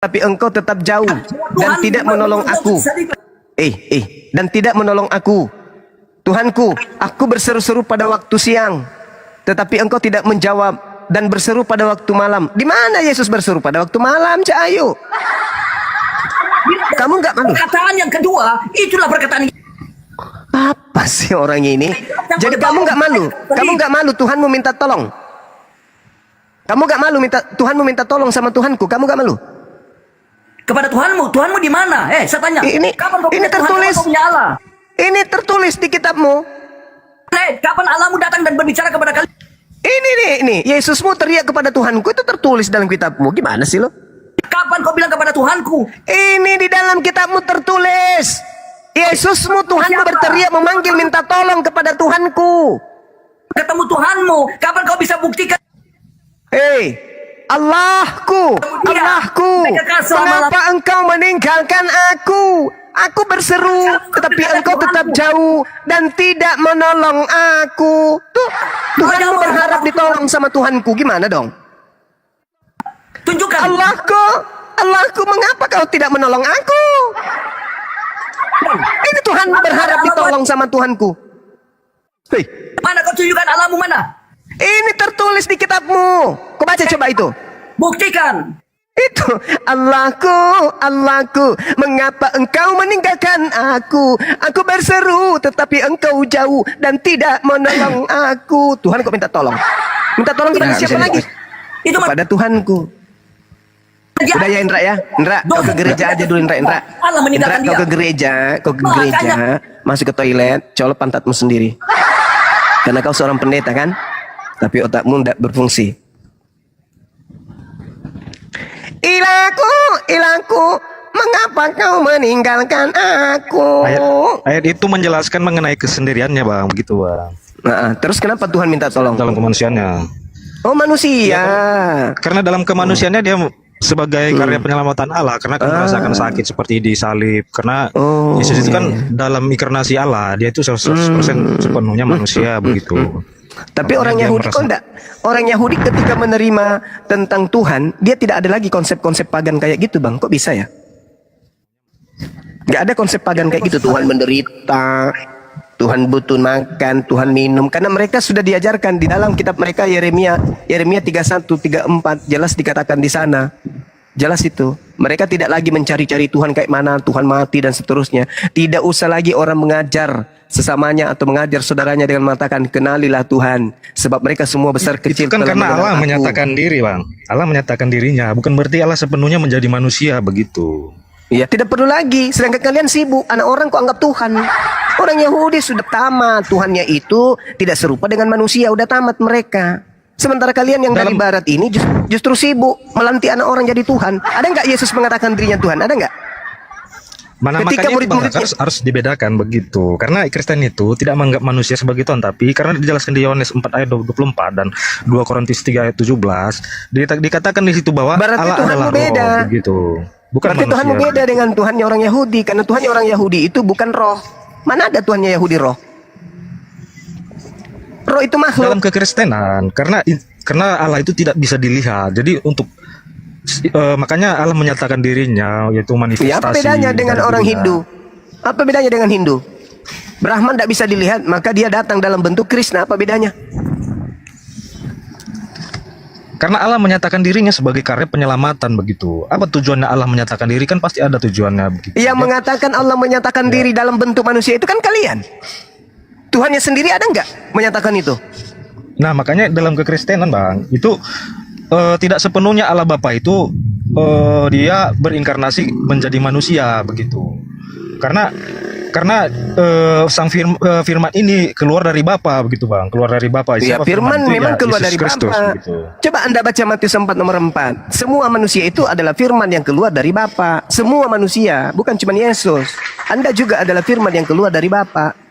tapi engkau tetap jauh dan tidak menolong aku. Dan tidak menolong aku. Tuhanku, aku berseru-seru pada waktu siang, tetapi engkau tidak menjawab, dan berseru pada waktu malam. Di mana Yesus berseru pada waktu malam, Cak Ayu? Kamu nggak malu? Perkataan yang kedua, itulah perkataan. Apa sih orang ini? Jadi kamu nggak malu? Kamu nggak malu Tuhanmu minta tolong? Kamu nggak malu Tuhanmu minta tolong sama Tuhanku? Kamu nggak malu? Kepada Tuhanmu, Tuhanmu di mana? Saya tanya. Ini tertulis. Ini tertulis di kitabmu. Kapan Allahmu datang dan berbicara kepada kalian? Ini Yesusmu teriak kepada Tuhanku, itu tertulis dalam kitabmu. Gimana sih lo? Kapan kau bilang kepada Tuhanku? Ini di dalam kitabmu tertulis. Yesusmu, Tuhanmu berteriak memanggil minta tolong kepada Tuhanku. Ketemu Tuhanmu, kapan kau bisa buktikan? Allahku, mengapa engkau meninggalkan aku? Aku berseru, tetapi engkau tetap jauh dan tidak menolong aku. Tuhanmu berharap ditolong sama Tuhanku, gimana dong? Tunjukkan. Allahku, mengapa kau tidak menolong aku? Ini Tuhanmu berharap ditolong sama Tuhanku. Mana kau tunjukkan Allahmu mana? Ini tertulis di kitabmu. Kau baca coba itu. Buktikan. Itu Allahku, mengapa engkau meninggalkan aku? Aku berseru, tetapi engkau jauh dan tidak menolong aku. Tuhan kok minta tolong? Minta tolong kepada siapa lagi? Itu kepada Tuhanku. Udah ya Indra ya, kau ke gereja aja dulu Indra. Kau ke gereja, masuk ke toilet, colok pantatmu sendiri. Karena kau seorang pendeta kan? Tapi otakmu tidak berfungsi. Ilahku, mengapa kau meninggalkan aku? Ayat itu menjelaskan mengenai kesendiriannya, Bang, begitu, Bang. Nah, terus kenapa Tuhan minta tolong? Dalam kemanusiaannya. Oh, manusia. Karena dalam kemanusiaannya dia sebagai karya penyelamatan Allah, karena kan merasakan sakit seperti disalib. Karena Yesus itu kan dalam inkarnasi Allah, dia itu 100% sepenuhnya manusia begitu. Tapi orang Yahudi kok enggak? Orang Yahudi ketika menerima tentang Tuhan, dia tidak ada lagi konsep-konsep pagan kayak gitu, Bang. Kok bisa ya? Nggak ada konsep pagan kayak gitu. Tuhan menderita, Tuhan butuh makan, Tuhan minum. Karena mereka sudah diajarkan di dalam kitab mereka Yeremia 31, 34 jelas dikatakan di sana. Jelas itu. Mereka tidak lagi mencari-cari Tuhan kayak mana, Tuhan mati dan seterusnya. Tidak usah lagi orang mengajar sesamanya atau mengajar saudaranya dengan mengatakan kenalilah Tuhan, sebab mereka semua besar kecil. Itu kan karena Allah menyatakan diri, Bang. Allah menyatakan dirinya, bukan berarti Allah sepenuhnya menjadi manusia begitu. Iya, tidak perlu lagi. Sedangkan kalian sibuk. Anak orang kok anggap Tuhan. Orang Yahudi sudah tamat. Tuhannya itu tidak serupa dengan manusia. Udah tamat mereka. Sementara kalian yang dari barat ini justru sibuk melantik anak orang jadi Tuhan. Ada nggak Yesus mengatakan dirinya Tuhan? Ada nggak? Ketika murid-murid harus dibedakan begitu. Karena Kristen itu tidak menganggap manusia sebagai Tuhan, tapi karena dijelaskan di Yohanes 4 ayat 24 dan 2 Korintus 3 ayat 17, dikatakan di situ bahwa berarti Allah adalah beda. Roh begitu. Bukan berarti Tuhanmu beda dengan Tuhannya orang Yahudi, karena Tuhannya orang Yahudi itu bukan roh. Mana ada Tuhannya Yahudi roh? Roh itu makhluk. Dalam kekristenan, karena Allah itu tidak bisa dilihat. Jadi untuk makanya Allah menyatakan dirinya, yaitu manifestasi. Apa bedanya dengan orang Hindu? Apa bedanya dengan Hindu? Brahman tidak bisa dilihat, maka dia datang dalam bentuk Krishna. Apa bedanya? Karena Allah menyatakan dirinya sebagai karya penyelamatan begitu. Apa tujuannya Allah menyatakan diri? Kan pasti ada tujuannya begitu. Yang mengatakan Allah menyatakan diri dalam bentuk manusia itu kan kalian. Tuhannya sendiri ada nggak menyatakan itu? Nah, makanya dalam kekristenan, Bang, itu tidak sepenuhnya Allah Bapa itu dia berinkarnasi menjadi manusia begitu. Karena sang firman ini keluar dari Bapa begitu, Bang. Keluar dari Bapa. Ya, firman memang keluar dari Bapa. Coba Anda baca Matius 4 nomor 4. Semua manusia itu adalah firman yang keluar dari Bapa. Semua manusia, bukan cuma Yesus. Anda juga adalah firman yang keluar dari Bapa.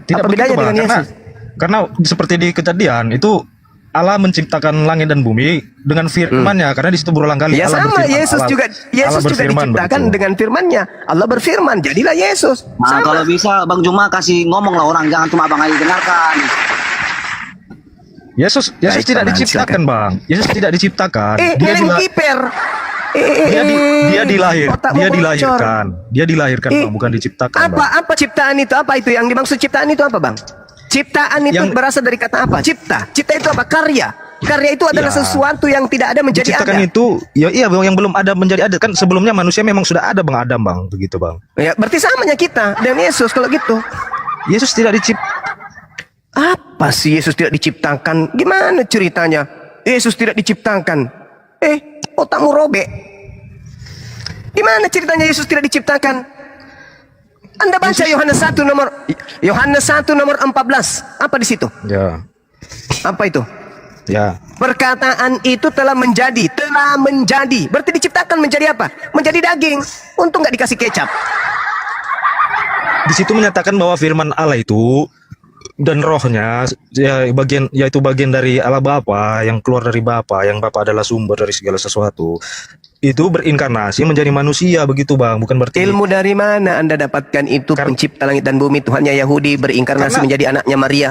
Tidak apa bedanya dengan Yesus? Karena seperti di Kejadian itu Allah menciptakan langit dan bumi dengan firman-Nya, karena di situ berulang kali ya Allah sama, berfirman. Yesus juga diciptakan begitu. Dengan firman-Nya. Allah berfirman, jadilah Yesus. Nah, kalau bisa Bang Juma kasih ngomong lah orang, jangan cuma Bang Ali dengarkan. Yesus tidak diciptakan, Bang. Yesus tidak diciptakan. Helen Kiper. Dia Otakmu bocor. dilahirkan. Dia dilahirkan, Eh, Bang, bukan diciptakan, Bang. Apa ciptaan itu? Apa itu yang dimaksud ciptaan itu apa, Bang? Ciptaan itu Yang- berasal dari kata apa? Cipta. Cipta itu apa? Karya. Karya itu adalah Ya. sesuatu yang tidak ada menjadi Diciptakan ada. itu, ya iya Bang, yang belum ada menjadi ada kan sebelumnya manusia memang sudah ada Bang Adam, Bang, begitu, Bang. Ya, berarti samanya kita dan Yesus kalau gitu. Yesus tidak dicipta. Apa sih Yesus tidak diciptakan? Gimana ceritanya? Yesus tidak diciptakan. Otakmu robek. Gimana ceritanya Yesus tidak diciptakan? Anda baca Yohanes 1 nomor 14. Apa di situ? Ya. Apa itu? Ya. Perkataan itu telah menjadi. Berarti diciptakan menjadi apa? Menjadi daging. Untung nggak dikasih kecap. Di situ menyatakan bahwa firman Allah itu dan rohnya yaitu bagian dari Allah Bapa, yang keluar dari Bapa, yang Bapa adalah sumber dari segala sesuatu. Itu berinkarnasi menjadi manusia, begitu, Bang. Bukan berarti Ilmu dari mana Anda dapatkan itu? Pencipta langit dan bumi, Tuhannya Yahudi berinkarnasi Karena- menjadi anaknya Maria.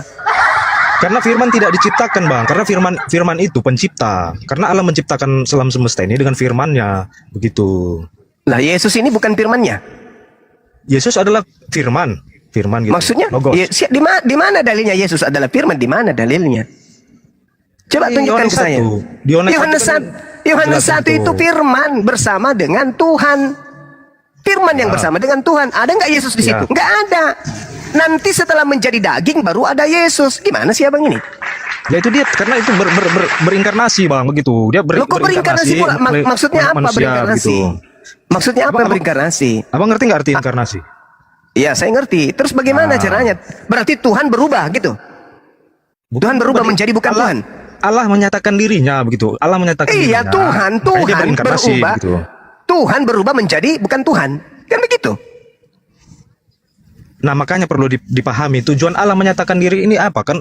karena firman tidak diciptakan, Bang. Karena firman itu pencipta. Karena Allah menciptakan alam semesta ini dengan firman-Nya, begitu. Lah Yesus ini bukan firman-Nya. Yesus adalah firman gitu. Maksudnya? Logos. Di mana dalilnya Yesus adalah firman? Di mana dalilnya? Coba Di tunjukkan Yohanes ke saya. 1. Di Yohanes 1 kan Yohanes jelaskan 1 itu tuh. firman bersama dengan Tuhan. Firman yang bersama dengan Tuhan. Ada nggak Yesus di Ya. situ? Nggak ada. Nanti setelah menjadi daging baru ada Yesus. Gimana sih abang ini? Ya itu dia, karena itu berinkarnasi, Bang, begitu. Dia Loh, kok berinkarnasi pula? Maksudnya apa manusia, berinkarnasi? begitu. Maksudnya apa Abang- berinkarnasi? Abang ngerti nggak arti inkarnasi? Iya, saya ngerti. Terus bagaimana Nah. caranya? Berarti Tuhan berubah gitu. Tuhan berubah menjadi bukan Tuhan. Allah menyatakan dirinya, begitu. Allah menyatakan Iya, dirinya. Tuhan makanya dia berinkarnasi, berubah. gitu. Tuhan berubah menjadi bukan Tuhan. Kan begitu? Nah, makanya perlu dipahami tujuan Allah menyatakan diri ini apa kan?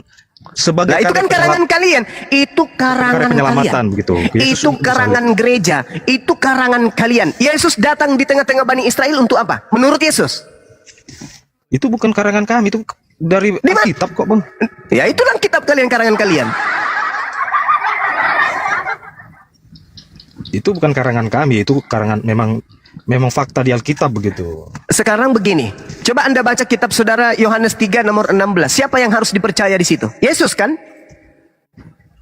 Sebagai Nah, itu kan karangan kalian. Itu karangan karya penyelamatan, kalian. begitu. Yesus Itu karangan gereja. Itu karangan kalian. Yesus datang di tengah-tengah Bani Israel untuk apa? Menurut Yesus. Itu bukan karangan kami, itu dari Di mana? Alkitab kok, Bang. Ya itulah kitab kalian, karangan kalian. Itu bukan karangan kami, itu karangan memang fakta di Alkitab, begitu. Sekarang begini. Coba Anda baca kitab saudara Yohanes 3 nomor 16. Siapa yang harus dipercaya di situ? Yesus kan?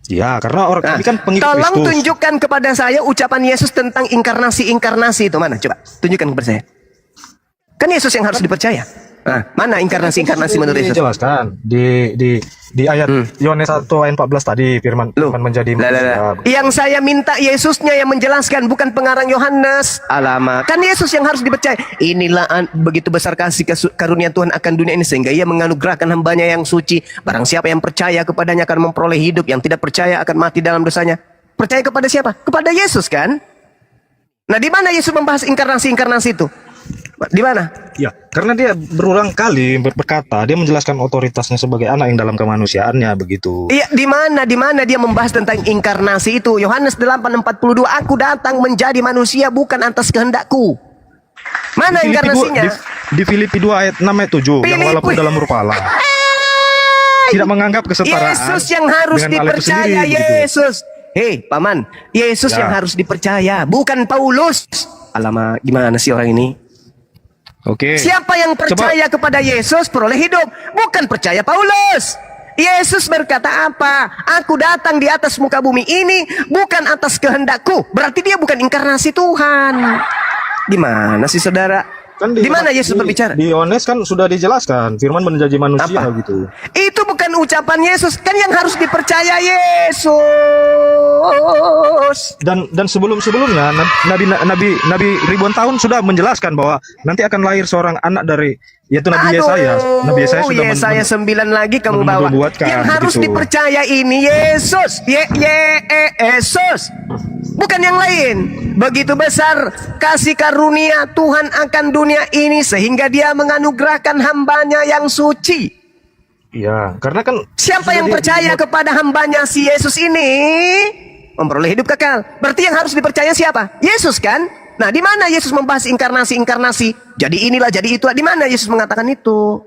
Ya, karena orang kami kan pengikut tolong Kristus. tunjukkan kepada saya ucapan Yesus tentang inkarnasi itu mana? Coba tunjukkan kepada saya. Kan Yesus yang harus dipercaya. Nah, mana inkarnasi menurut Yesus? Dijelaskan di ayat Yohanes 1 ayat 14 tadi firman menjadi manusia. Yang saya minta Yesusnya yang menjelaskan, bukan pengarang Yohanes. Alamak, kan Yesus yang harus dipercaya. Inilah begitu besar kasih karunia Tuhan akan dunia ini sehingga Ia menganugerahkan hambanya yang suci. Barang siapa yang percaya kepadanya akan memperoleh hidup, yang tidak percaya akan mati dalam dosanya. Percaya kepada siapa? Kepada Yesus kan? Nah, di mana Yesus membahas inkarnasi itu? Di mana? Ya, karena dia berulang kali berkata, dia menjelaskan otoritasnya sebagai anak yang dalam kemanusiaannya, begitu. Iya, di mana dia membahas tentang inkarnasi itu? Yohanes 8:42, aku datang menjadi manusia bukan atas kehendakku. Mana Di Filipi inkarnasinya? 2 di Filipi 2 ayat 6 ayat 7 yang Filipi. walaupun dalam rupa Allah tidak menganggap kesetaraan Yesus yang harus dengan Allah itu dipercaya, sendiri, begitu. Yesus. Hei, Paman, Yesus Ya. yang harus dipercaya, bukan Paulus. Alamak, gimana sih orang ini? Oke. Siapa yang percaya kepada Yesus peroleh hidup, bukan percaya Paulus. Yesus berkata apa? Aku datang di atas muka bumi ini bukan atas kehendakku. Berarti dia bukan inkarnasi Tuhan. Gimana sih saudara? Kan Di mana Yesus berbicara? Di Yohanes kan sudah dijelaskan firman menjadi manusia, Apa? gitu. Itu bukan ucapan Yesus, kan yang harus dipercaya Yesus. Dan sebelumnya Nabi ribuan tahun sudah menjelaskan bahwa nanti akan lahir seorang anak dari yaitu Nabi Yesaya. Nabi Yesaya sudah Yesaya 9 lagi kamu bawa. membuatkan, Yang harus begitu. dipercaya ini Yesus. Yesus. Bukan yang lain. Begitu besar kasih karunia Tuhan akan dunia ini sehingga Dia menganugerahkan hambanya yang suci. Iya, karena kan Siapa yang percaya kepada hambanya si Yesus ini memperoleh hidup kekal. Berarti yang harus dipercaya siapa? Yesus kan? Nah, di mana Yesus membahas inkarnasi? Jadi inilah, jadi itu. Di mana Yesus mengatakan itu?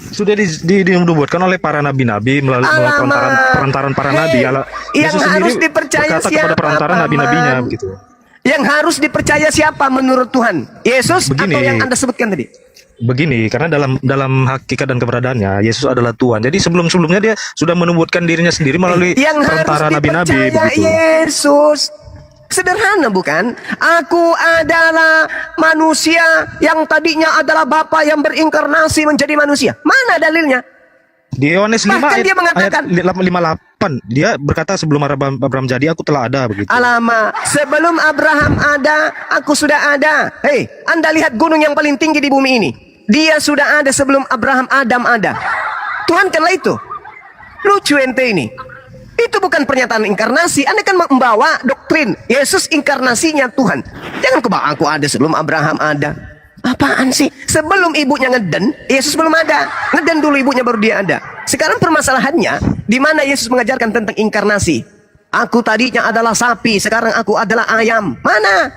sudah dinubuatkan oleh para nabi-nabi melalui perantaran para nabi. Yang Yesus harus sendiri dipercaya berkata siapa, kepada perantaran Paman? nabi-nabinya, begitu. Yang harus dipercaya siapa menurut Tuhan? Yesus Begini. atau yang Anda sebutkan tadi? Begini, karena dalam hakikat dan keberadaannya Yesus adalah Tuhan. Jadi sebelumnya dia sudah menubuatkan dirinya sendiri melalui Yang harus perantara nabi-nabi dipercaya begitu. Yesus. Sederhana bukan? Aku adalah manusia yang tadinya adalah Bapa yang berinkarnasi menjadi manusia. Mana dalilnya? Di Yohanes 5 Bahkan ayat, dia mengatakan, ayat 58, dia berkata sebelum Abraham jadi aku telah ada begitu. Alama, sebelum Abraham ada, aku sudah ada. Hei, Anda lihat gunung yang paling tinggi di bumi ini. Dia sudah ada sebelum Abraham Adam ada. Tuhan kanlah itu. Lucu ente ini. Itu bukan pernyataan inkarnasi. Anda kan membawa doktrin Yesus inkarnasinya Tuhan. Jangan kebak aku ada sebelum Abraham ada. Apaan sih? Sebelum ibunya ngeden, Yesus belum ada. Ngeden dulu ibunya baru dia ada. Sekarang permasalahannya, di mana Yesus mengajarkan tentang inkarnasi? Aku tadinya adalah sapi, sekarang aku adalah ayam. Mana?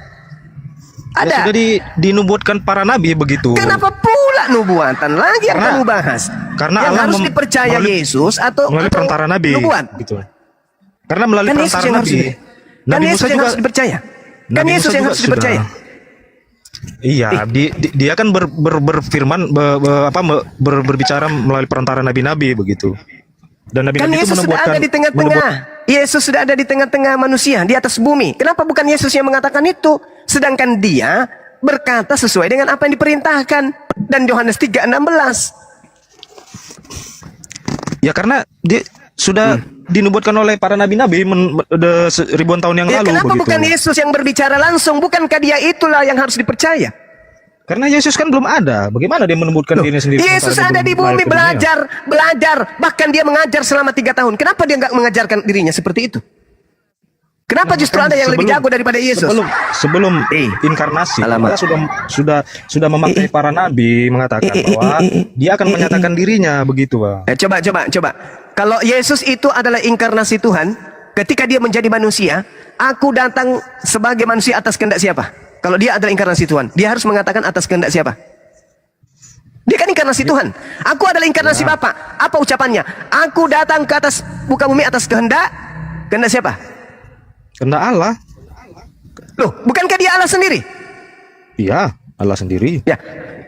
Ya, Ada. sudah dinubuatkan para nabi begitu. Kenapa pula nubuatan lagi yang Karena- kamu bahas? karena yang Allah harus dipercaya melalui- Yesus atau melalui perantara nabi nubuat? gitu. Karena melalui Kan Yesus perantara yang harus nabi. kan Nabi Yesus Musa yang juga harus dipercaya. Kan Nabi Yesus Musa yang juga harus dipercaya. sudah. Iya, dia kan berfirman berbicara melalui perantara nabi-nabi begitu. Dan Kan nabi-nabi itu Yesus sudah menubuatkan ada di tengah-tengah. Yesus sudah ada di tengah-tengah manusia, di atas bumi. Kenapa bukan Yesus yang mengatakan itu? Sedangkan dia berkata sesuai dengan apa yang diperintahkan. Dan Yohanes 3:16. Ya karena dia sudah dinubuatkan oleh para nabi-nabi ribuan tahun yang Ya, lalu kenapa begitu. bukan Yesus yang berbicara langsung? Bukankah dia itulah yang harus dipercaya? Karena Yesus kan belum ada. Bagaimana dia menubuatkan Loh, dirinya sendiri? Yesus sementara ada di dia belum bumi lahir ke dunia? belajar, bahkan dia mengajar selama 3 tahun. Kenapa dia nggak mengajarkan dirinya seperti itu? Kenapa justru ada yang lebih jago daripada Yesus? Sebelum Eh, inkarnasi, alamak. Allah sudah memakai para nabi mengatakan bahwa dia akan menyatakan dirinya begitu, Bang. Coba. Kalau Yesus itu adalah inkarnasi Tuhan, ketika dia menjadi manusia, aku datang sebagai manusia atas kehendak siapa? Kalau dia adalah inkarnasi Tuhan, dia harus mengatakan atas kehendak siapa? Dia kan inkarnasi Tuhan. Aku adalah inkarnasi Bapa. Apa ucapannya? Aku datang ke atas muka bumi atas kehendak siapa? Karena Allah, Loh, bukankah dia Allah sendiri? iya, Allah sendiri. Ya.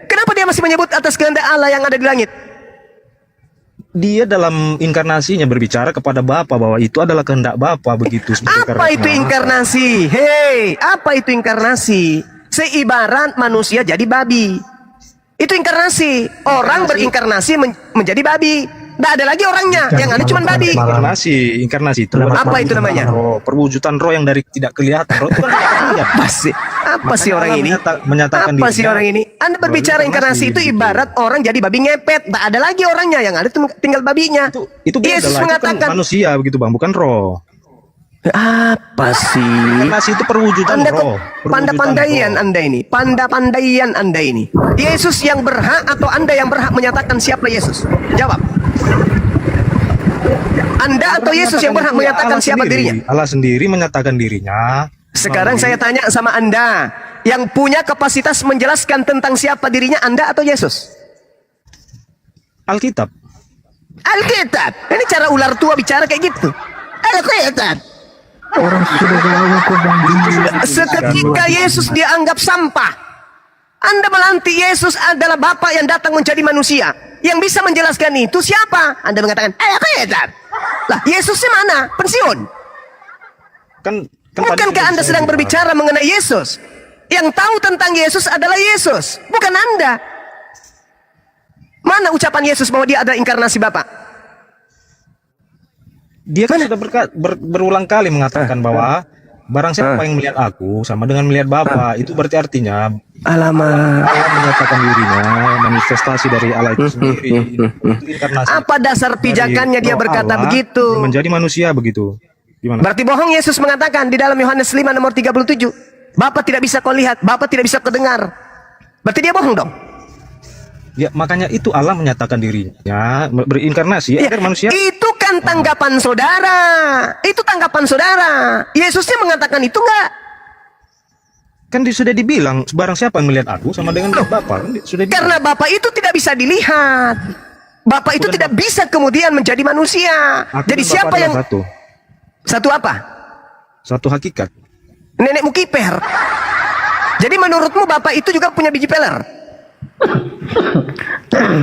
Kenapa dia masih menyebut atas kehendak Allah yang ada di langit? Dia dalam inkarnasinya berbicara kepada Bapa bahwa itu adalah kehendak Bapa begitu. Apa itu inkarnasi? Hei, apa itu inkarnasi? Seibarat manusia jadi babi. Itu inkarnasi. Orang berinkarnasi menjadi babi. Tidak ada lagi orangnya. Yang ada cuma babi. Inkarnasi itu Apa itu namanya? roh, perwujudan roh yang dari tidak kelihatan. Roh itu kan tidak terlihat. Apa sih orang ini? Menyatakan Apa sih dirinya orang ini? Anda berbicara inkarnasi itu ibarat orang jadi babi ngepet. Tak ada lagi orangnya. Yang ada tinggal babinya. Itu beda Yesus lah, itu kan mengatakan. manusia begitu, Bang, bukan roh. Apa sih? Inkarnasi itu perwujudan Anda roh. kok panda-pandaian Anda ini. Panda-pandaian Anda ini. Yesus yang berhak atau Anda yang berhak menyatakan siapa Yesus? Jawab. Anda atau Yesus yang berhak menyatakan siapa dirinya? Allah sendiri menyatakan dirinya. Sekarang saya tanya sama Anda. Yang punya kapasitas menjelaskan tentang siapa dirinya, Anda atau Yesus? Alkitab. Alkitab. Ini cara ular tua bicara kayak gitu. Alkitab. Seketika Yesus dianggap sampah. Anda melantik Yesus adalah Bapa yang datang menjadi manusia. Yang bisa menjelaskan itu siapa? Anda mengatakan, Alkitab. Lah, Yesusnya mana? Pensiun. Kan Bukankah Anda sedang berbicara mengenai Yesus? Yang tahu tentang Yesus adalah Yesus, bukan Anda. Mana ucapan Yesus bahwa dia adalah inkarnasi Bapa? Dia kan sudah berulang kali mengatakan bahwa barang siapa yang melihat aku sama dengan melihat Bapa, itu berarti artinya Alamak. Allah menyatakan dirinya, manifestasi dari Allah itu sendiri. Itu inkarnasi. Apa dasar pijakannya Dari dia roh berkata Allah begitu? menjadi manusia begitu. Gimana? Berarti bohong Yesus mengatakan di dalam Yohanes 5 nomor 37. Bapa tidak bisa kau lihat, Bapa tidak bisa kau dengar. Berarti dia bohong dong. Ya, makanya itu Allah menyatakan dirinya berinkarnasi Ya, agar manusia. itu kan tanggapan saudara. Itu tanggapan saudara. Yesusnya mengatakan itu enggak? Kan sudah dibilang barang siapa yang melihat aku sama dengan Bapa, kan sudah dibilang. Karena Bapa itu tidak bisa dilihat. Bapa itu Bukan tidak bisa kemudian menjadi manusia. Aku Jadi dan Bapa siapa adalah yang satu satu apa? hakikat. Nenekmu kiper. Jadi menurutmu bapak itu juga punya biji peler?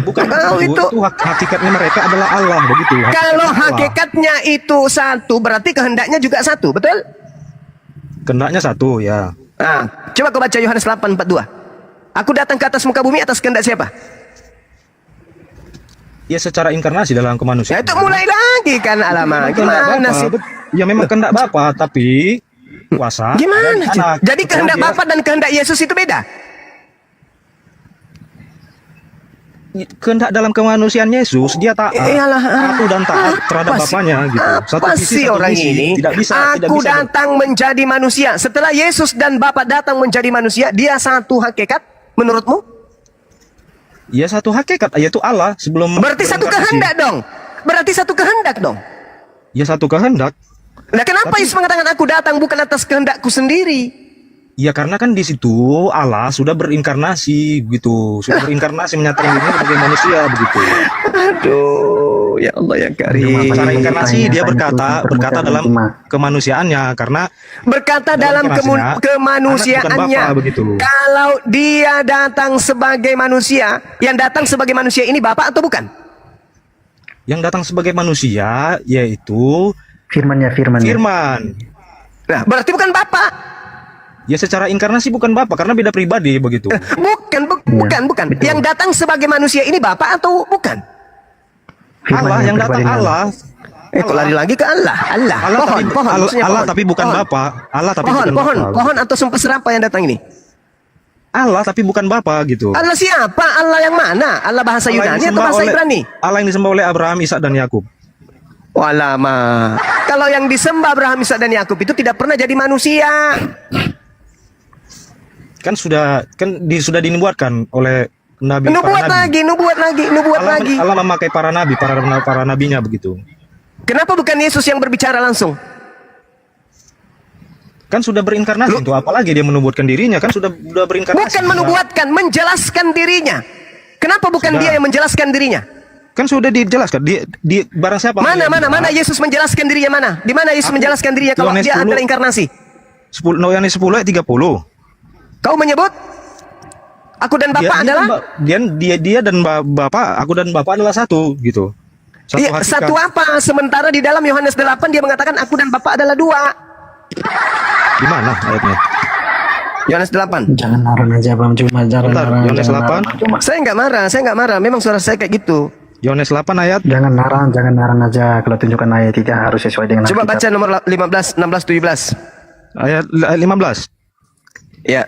Bukan Kau itu hakikatnya mereka adalah Allah begitu. kalau Allah. hakikatnya itu satu, berarti kehendaknya juga satu, betul? Kehendaknya satu ya. Nah, coba kau baca Yohanes 8:42. Aku datang ke atas muka bumi atas kehendak siapa? Ya secara inkarnasi dalam Ya kemanusiaan. itu mulai lagi kan alamak. Gimana sih? Ya memang kehendak Bapa, tapi kuasa. Gimana dan sih? anak. Jadi kehendak Dia- Bapa dan kehendak Yesus itu beda. kehendak dalam kemanusiaan Yesus, dia taat, Iyalah, patuh dan taat terhadap apa sih- Bapaknya gitu. Apa sih satu orang visi. ini? Tidak bisa. Aku datang menjadi manusia. Setelah Yesus dan Bapa datang menjadi manusia, dia satu hakikat menurutmu? Ya satu hakikat, yaitu Allah sebelum. Berarti satu berinkarnasi. kehendak dong. Berarti satu kehendak dong. Ya satu kehendak. Nah, kenapa Yesus mengatakan aku datang bukan atas kehendakku sendiri? Ya karena kan di situ Allah sudah berinkarnasi begitu, sudah berinkarnasi menyatakan dirinya sebagai manusia begitu. Aduh, ya Allah yang karim. Secara inkarnasi dia berkata dalam kemanusiaannya karena Berkata dalam inkarnasinya, kemanusiaannya. anak bukan Bapa, begitu. Kalau dia datang sebagai manusia, yang datang sebagai manusia ini Bapak atau bukan? yang datang sebagai manusia yaitu Firman. Firman. Nah, berarti bukan Bapak. Ya secara inkarnasi bukan Bapa karena beda pribadi begitu. Bukan. betul. Yang datang sebagai manusia ini Bapak atau bukan? Allah yang datang Allah. Kok lari lagi ke Allah? Allah. Pohon, maksudnya Allah pohon. tapi bukan Pohon. Bapa. Allah tapi Pohon, bukan pohon, Bapa. pohon atau sumpah serapa yang datang ini? Allah tapi bukan Bapa gitu. Allah siapa? Allah yang mana? Allah bahasa Allah yang Yunani atau disembah bahasa oleh- Ibrani? Allah yang disembah oleh Abraham, Ishak dan Yakub. Walama. Kalau yang disembah Abraham, Ishak dan Yakub itu tidak pernah jadi manusia. Kan sudah dinubuatkan oleh nabi Nubuat para nabi. nubuat lagi. Allah memakai para nabi, para nabinya begitu. Kenapa bukan Yesus yang berbicara langsung? Kan sudah berinkarnasi itu, apalagi dia menubuatkan dirinya, kan sudah berinkarnasi. Bukan menubuatkan, menjelaskan dirinya. Kenapa bukan Sudah. dia yang menjelaskan dirinya? Kan sudah dijelaskan di barang siapa? Mana Yesus menjelaskan dirinya mana? Di mana Yesus menjelaskan dirinya kalau Yohanes dia 10. adalah inkarnasi? 10 Yohanes 10 ayat 30. Kau menyebut aku dan Bapa adalah dia dan Bapa, aku dan Bapa adalah satu gitu. iya, hakikat. satu apa? Sementara di dalam Yohanes 8 dia mengatakan aku dan Bapa adalah dua. Di mana ayatnya? Yohanes 8. Jangan narang aja Bang Cuma, jangan Bentar, narang. Yohanes jangan 8. narang, Cuma. Saya nggak marah. Memang suara saya kayak gitu. Yohanes 8 ayat Jangan narang aja. Kalau tunjukkan ayat itu harus sesuai dengan Coba Alkitab. baca nomor 15, 16, 17. ayat 15. Ya.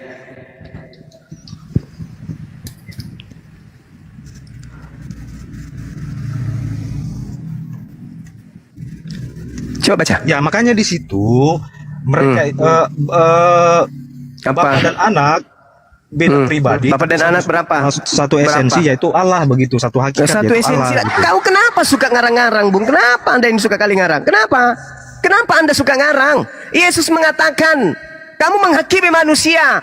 Coba baca. Ya, makanya di situ mereka Apa? Bapak dan anak beda pribadi. Bapak dan anak berapa? Satu esensi Berapa? yaitu Allah begitu, satu hakikat Satu yaitu esensi. Allah, gitu. Kau kenapa suka ngarang-ngarang, Bung? Kenapa Anda ini suka kali ngarang? Kenapa? Kenapa Anda suka ngarang? Yesus mengatakan, kamu menghakimi manusia.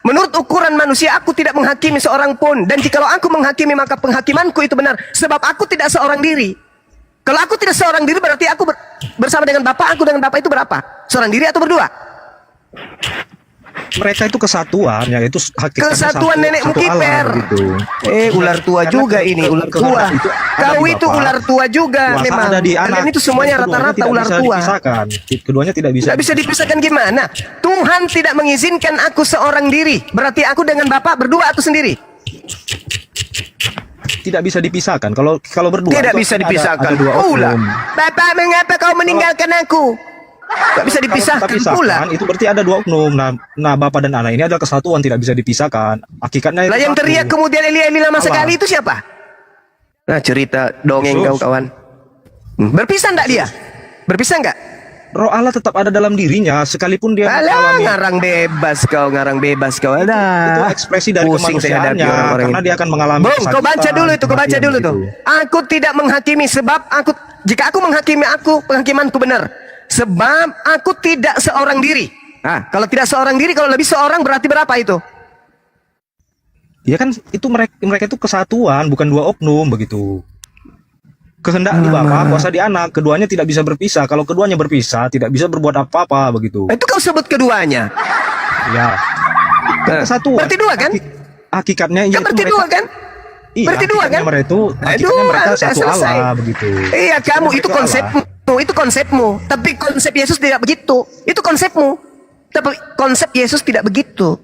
Menurut ukuran manusia, aku tidak menghakimi seorang pun. Dan jikalau aku menghakimi, maka penghakimanku itu benar. Sebab aku tidak seorang diri. Kalau aku tidak seorang diri, berarti aku bersama dengan Bapa, aku dengan Bapa itu berapa? Seorang diri atau berdua? Mereka itu kesatuan, yaitu hakikatnya Kesatuan nenekmu satu Allah, kiper. gitu. Ular tua Karena juga ini, ular tua. kehendak itu ada Kau di itu Bapa. ular tua juga Kuasa memang. ada di anak. Kalian itu semuanya Keduanya rata-rata tidak ular bisa tua. dipisahkan. Keduanya tidak bisa. Tidak bisa dipisahkan gimana? Tuhan tidak mengizinkan aku seorang diri. Berarti aku dengan Bapak berdua atau sendiri? Tidak bisa dipisahkan. Kalau berdua Tidak itu bisa ada dipisahkan. dua Pula. oknum. Bapak, mengapa kau meninggalkan aku? Tidak bisa Kalau dipisahkan kita pula. pisahkan, itu berarti ada dua oknum. Nah, Bapak dan anak ini adalah kesatuan, tidak bisa dipisahkan. Hakikatnya Lah itu yang satu. teriak kemudian Eli lama Allah. sekali itu siapa? Nah cerita dongeng Yesus. kau kawan. Berpisah enggak dia? Berpisah enggak? Roh Allah tetap ada dalam dirinya, sekalipun dia Alah, ngarang bebas kau. itu Ada. ekspresi dari Pusing saya hadapi kemanusiaannya, orang-orang karena ini. dia akan mengalami Bung, kau baca kesakitan, dulu itu, kau baca kematian dulu tuh. gitu. Aku tidak menghakimi sebab jika aku menghakimi penghakimanku benar. Sebab aku tidak seorang diri. Nah, kalau tidak seorang diri, kalau lebih seorang berarti berapa itu? Ya kan itu mereka itu kesatuan, bukan dua oknum begitu. kehendak di Bapa, kuasa di Anak. Keduanya tidak bisa berpisah. Kalau keduanya berpisah, tidak bisa berbuat apa-apa begitu. Itu kau sebut keduanya. Ya. Satu. Berarti dua kan? Hakikatnya Kan berarti dua kan? Iya, berarti dua kan? Hakikatnya mereka Udah satu selesai. Allah begitu. Iya, kamu itu Mereka konsepmu, itu konsepmu. Tapi konsep Yesus tidak begitu. Itu konsepmu. Tapi konsep Yesus tidak begitu.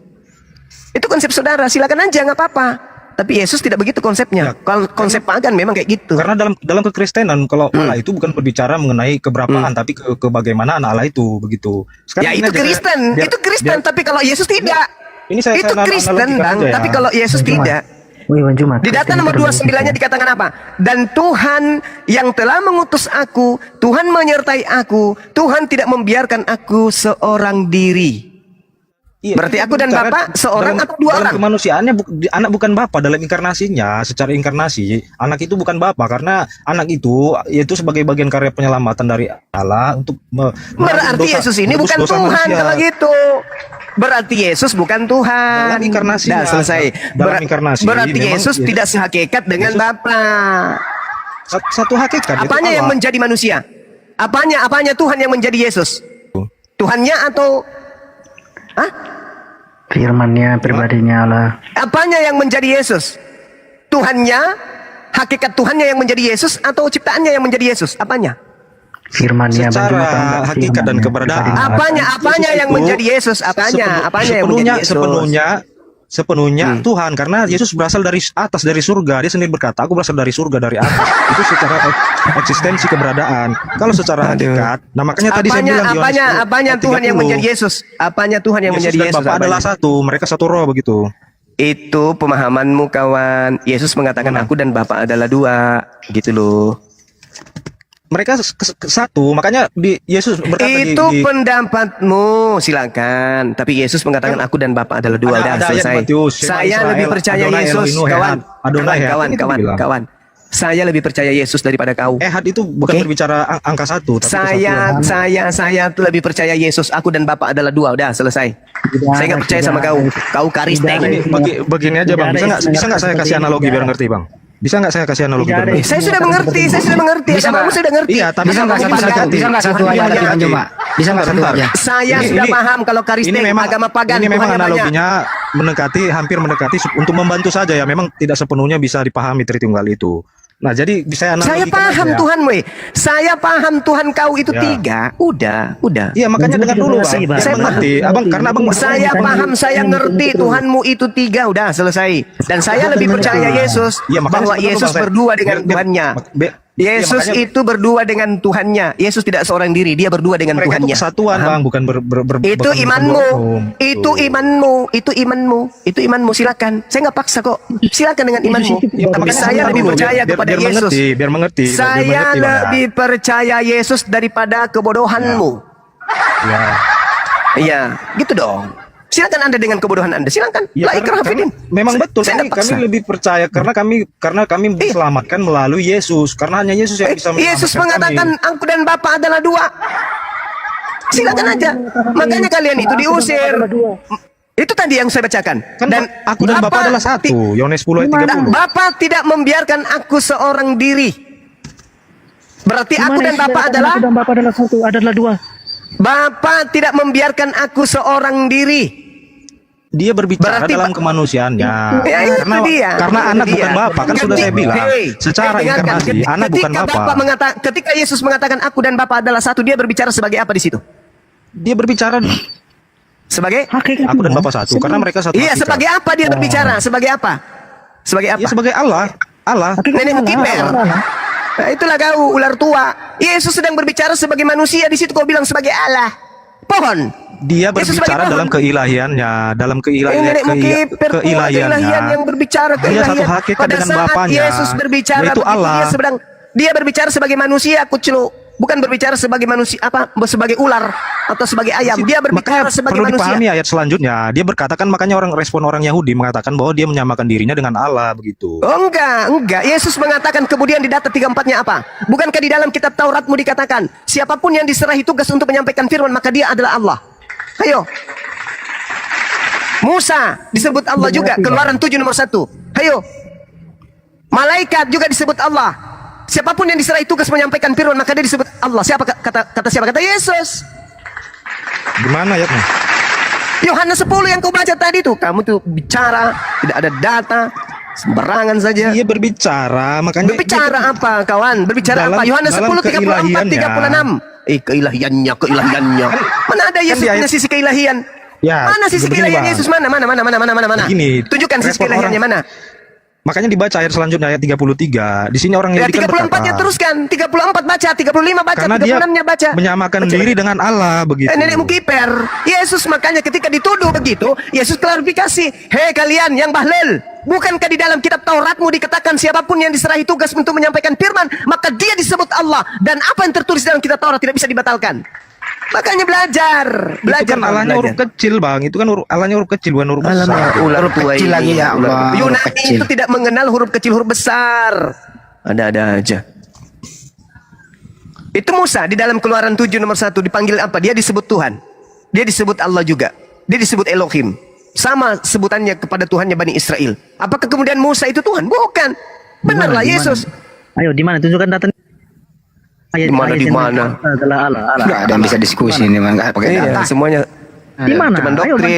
Itu konsep saudara. Silakan aja, nggak apa-apa. Tapi Yesus tidak begitu konsepnya. Kalau konsep pagan memang kayak gitu. Karena dalam kekristenan kalau Allah itu bukan berbicara mengenai keberapaan tapi ke bagaimana anak Allah itu begitu. Ya itu Kristen, itu Kristen. Tapi kalau Yesus tidak. Ini saya Itu Kristen, analogikan Bang. aja ya. Tapi kalau Yesus tidak. Wih, Bang Jumat. Di data nomor 29-nya dikatakan apa? Dan Tuhan yang telah mengutus aku, Tuhan menyertai aku, Tuhan tidak membiarkan aku seorang diri. Iya, Berarti aku dan Bapa seorang atau dua dalam orang? kemanusiaannya anak bukan Bapa dalam inkarnasinya. Secara inkarnasi anak itu bukan Bapa karena anak itu yaitu sebagai bagian karya penyelamatan dari Allah untuk Berarti Yesus ini bukan Tuhan kalau gitu. Berarti Yesus bukan Tuhan. Dalam inkarnasinya. Dah selesai. Dalam inkarnasi, Berarti memang Yesus tidak sehakikat dengan Bapa. Satu hakikat. Apanya yang menjadi manusia? Apanya Tuhan yang menjadi Yesus? Tuhannya atau Firman-Nya, pribadinya Allah. apanya yang menjadi Yesus? Tuhannya, hakikat Tuhannya yang menjadi Yesus atau ciptaannya yang menjadi Yesus? Apanya? Firman-Nya, Bang Secara Jumat. hakikat dan keberadaan. Apanya yang Yesus itu menjadi Yesus? Apanya yang menjadi Yesus? Sepenuhnya Tuhan karena Yesus berasal dari atas dari surga. Dia sendiri berkata, aku berasal dari surga dari atas. Itu secara eksistensi keberadaan. Kalau secara hakikat, nah makanya tadi saya bilang di Yohanes 10 apanya ayat Tuhan yang 30, menjadi Yesus? Apanya Tuhan yang menjadi dan Yesus? Bapa adalah Apanya? satu, mereka satu roh begitu. Itu pemahamanmu kawan. Yesus mengatakan aku dan Bapa adalah dua, gitu loh. Mereka satu, makanya Yesus berkata Itu pendapatmu, silakan. Tapi Yesus mengatakan aku dan Bapa adalah dua. Udah ada ayat selesai. Matius, Shema Saya Israel, lebih percaya Adonai Yesus, Elohim, kawan. Adonai Ehad, itu dibilang. Kawan. Saya lebih percaya Yesus daripada kau. Ehad itu bukan Oke. berbicara angka satu, tapi kesatuan. Saya tuh lebih percaya Yesus. Aku dan Bapa adalah dua. Udah selesai. Saya nggak percaya sama kau. Kau karisteng. Begini aja bang, bisa nggak saya kasih analogi biar ngerti bang? Bisa nggak saya kasih analogi biar ngerti? Saya sudah mengerti. Agamamu sudah ngerti. Iya, tapi Bisa nggak analogi satu pagan. aja? Bisa nggak satu aja lagi, Bang Jumat? Bisa nggak satu aja? Saya sudah paham kalau karisteng agama pagan. Ini memang Tuhannya banyak. analoginya hampir mendekati untuk membantu saja ya. Memang tidak sepenuhnya bisa dipahami Tritunggal itu. Nah, jadi bisa Saya paham Tuhan, weh. Saya paham Tuhan kau itu Ya. tiga. Udah. Iya, makanya dengar dulu bang. Bang. Saya mengerti. Karena abang Saya paham, saya ngerti Tuhanmu itu tiga. Udah selesai. Dan saya lebih percaya Yesus Iya, makanya bahwa sebentar, Yesus Bang. berdua dengan Tuhannya. Yesus makanya- itu berdua dengan Tuhannya. Yesus tidak seorang diri, dia berdua dengan mereka itu Tuhannya. kesatuan Paham? bang, bukan Itu bukan imanmu, berhukum. itu imanmu. Silakan. Saya nggak paksa kok. Silakan dengan imanmu. Ya, Tapi makanya saya sebentar lebih dulu, percaya kepada Yesus. biar mengerti. Saya lebih percaya Yesus daripada kebodohanmu. Ya. Iya, gitu dong. Silakan Anda dengan kebodohan Anda. Silakan. Ya, La ikrah fidin. memang betul. Saya Kami nggak paksa. lebih percaya karena kami diselamatkan melalui Yesus. Karena hanya Yesus yang bisa Yesus menyelamatkan mengatakan kami. aku dan Bapa adalah dua. Silakan aja. Makanya kalian itu diusir. Itu tadi yang saya bacakan. Kan aku dan Bapa adalah satu. Yohanes 10 ayat 30. Bapa tidak membiarkan aku seorang diri. Berarti aku dan Bapa adalah dan Bapa adalah satu, adalah dua. Bapa tidak membiarkan aku seorang diri. Dia berbicara Berarti dalam kemanusiaannya. Ya, itu dia. Karena Itu anak dia. bukan Bapa, kan sudah saya bilang. Secara dengarkan. inkarnasi, anak bukan Bapa. Ketika Yesus mengatakan aku dan Bapa adalah satu, dia berbicara sebagai apa di situ? Dia berbicara Sebagai aku dan Bapa satu karena mereka satu. Iya, hakikat. sebagai apa dia berbicara? Sebagai apa? Sebagai apa? Ya sebagai Allah. Allah. Nenek kiper. Nah, itulah kau ular tua. Yesus sedang berbicara sebagai manusia, di situ kau bilang sebagai Allah. Pohon. Dia Yesus berbicara sebagai dalam pohon. keilahiannya, dalam Nenekmu kiper tua, keilahian yang berbicara Dia satu keilahian. hakikat Pada dengan saat Bapanya, Yesus berbicara yaitu begitu, Allah. dia berbicara sebagai manusia, kucelu. Bukan berbicara sebagai manusia sebagai ular atau sebagai ayam. Dia berbicara Makanya sebagai perlu manusia. dipahami ayat selanjutnya. Dia berkatakan makanya respon orang Yahudi mengatakan bahwa dia menyamakan dirinya dengan Allah begitu. Oh enggak. Yesus mengatakan kemudian di data 34-nya apa? Bukankah di dalam kitab Tauratmu dikatakan, siapapun yang diserahi tugas untuk menyampaikan firman, maka dia adalah Allah. Ayo. Musa disebut Allah juga, Keluaran 7 nomor 1. Ayo. Malaikat juga disebut Allah. Siapapun yang diserai tugas menyampaikan firman maka dia disebut Allah. Siapa kata siapa? Kata Yesus. Gimana ayatnya? Yohanes 10 yang kau baca tadi tuh. Kamu tuh bicara, tidak ada data, sembarangan saja. Dia berbicara, makanya Berbicara apa kawan? Berbicara Dalam- apa? Yohanes 10 dalam 34 36. Keilahiannya. Mana ada Yesus di punya ayat- sisi keilahian? Ya, Mana sisi begini, keilahian Bang. Yesus? Mana? Begini, Tunjukkan sisi repot keilahiannya orang. mana? Makanya dibaca ayat selanjutnya ayat 33. Di sini orang Ya Yahudi kan 34-nya berkata, teruskan. 34 baca, 35 baca, karena dia 36-nya baca. menyamakan Baca. diri dengan Allah begitu. Nenekmu kiper. Yesus makanya ketika dituduh begitu, Yesus klarifikasi. Hei kalian yang bahlil, bukankah di dalam kitab Tauratmu dikatakan siapapun yang diserahi tugas untuk menyampaikan firman, maka dia disebut Allah. Dan apa yang tertulis dalam kitab Taurat tidak bisa dibatalkan. Makanya belajar. Itu kan Bang, Allahnya huruf belajar. kecil bang. Itu kan Allahnya huruf kecil bukan huruf besar. Ular kecil lagi ya Allah. Huruf Yunani kecil. itu tidak mengenal huruf kecil, huruf besar. Ada-ada aja. Itu Musa di dalam Keluaran 7 nomor 1 dipanggil apa? Dia disebut Tuhan. Dia disebut Allah juga. Dia disebut Elohim. Sama sebutannya kepada Tuhannya Bani Israel. Apakah kemudian Musa itu Tuhan? Bukan. Benarlah Yesus. Ayo di mana tunjukkan datanya. Di mana, di yang mana? adalah Allah. Nggak ada yang bisa diskusi ini, man. Nggak pakai Iya, data. semuanya Di mana? cuma Ayo, doktrin.